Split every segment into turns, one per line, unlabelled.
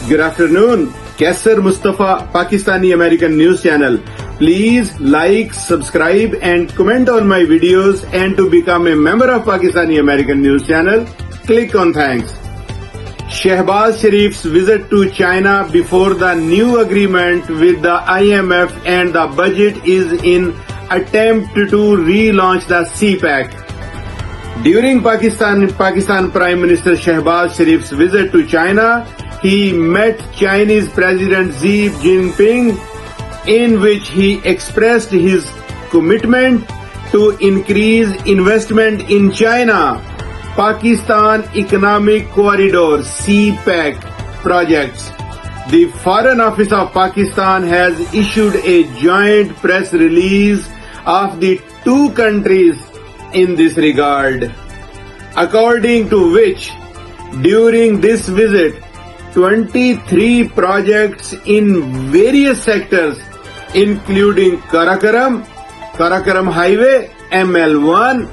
Good afternoon. Kaisar Mustafa, Pakistani American News Channel. Please like, subscribe and comment on my videos, and to become a member of Pakistani American News Channel, click on thanks. Shehbaz Sharif's visit to China before the new agreement with the IMF and the budget is in attempt to relaunch the CPEC. During Pakistan Prime Minister Shehbaz Sharif's visit to China, he met Chinese President Xi Jinping, in which he expressed his commitment to increase investment in China. Pakistan Economic Corridor (CPEC) projects. The Foreign Office of Pakistan has issued a joint press release of the two countries in this regard, according to which, during this visit, 23 projects in various sectors, including Karakoram Highway, ML1,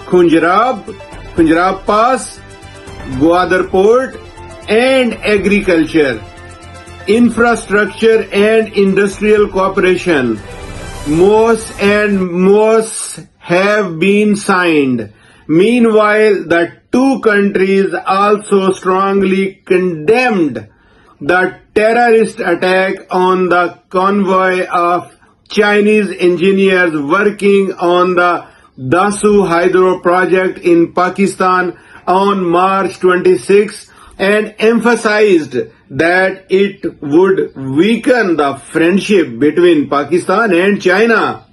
Khunjarab Pass, Gwadar Port, and agriculture, infrastructure and industrial cooperation, MOUs have been signed. Meanwhile, the two countries also strongly condemned the terrorist attack on the convoy of Chinese engineers working on the Dasu Hydro project in Pakistan on March 26 and emphasized that it would weaken the friendship between Pakistan and China.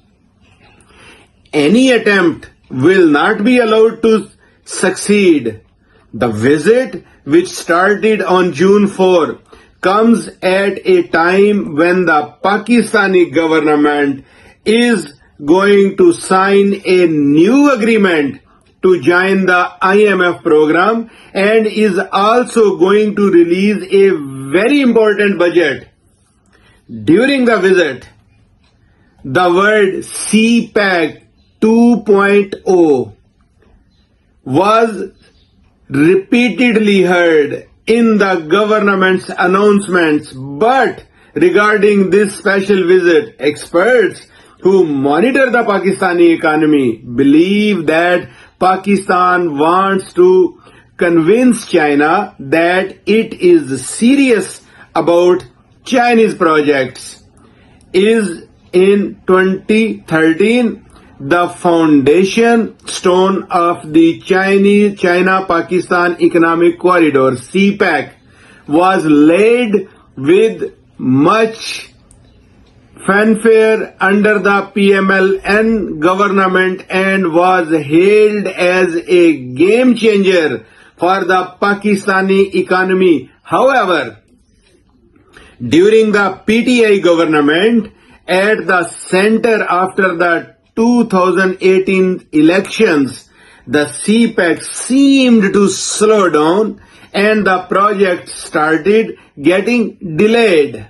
Any attempt will not be allowed to succeed. The visit, which started on June 4, comes at a time when the Pakistani government is going to sign a new agreement to join the IMF program and is also going to release a very important budget. During the visit, the word CPEC 2.0 was repeatedly heard in the government's announcements, but regarding this special visit, experts who monitor the Pakistani economy believe that Pakistan wants to convince China that it is serious about Chinese projects. In 2013, the foundation stone of the China-Pakistan Economic Corridor (CPEC) was laid with much fanfare under the PMLN government and was hailed as a game changer for the Pakistani economy. However, during the PTI government at the center after the 2018 elections, the CPEC seemed to slow down and the project started getting delayed.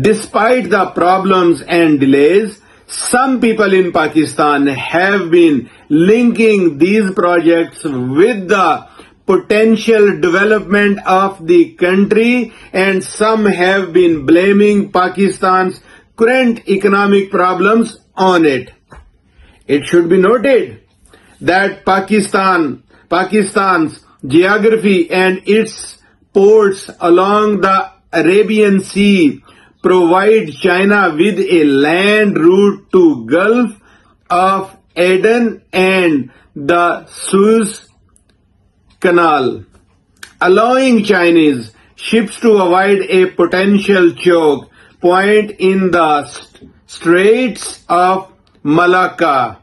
Despite the problems and delays, some people in Pakistan have been linking these projects with the potential development of the country, and some have been blaming Pakistan's current economic problems on it. It should be noted that Pakistan's geography and its ports along the Arabian Sea provide China with a land route to Gulf of Aden and the Suez Canal, allowing Chinese ships to avoid a potential choke point in the Straits of Malacca.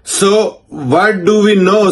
So, what do we know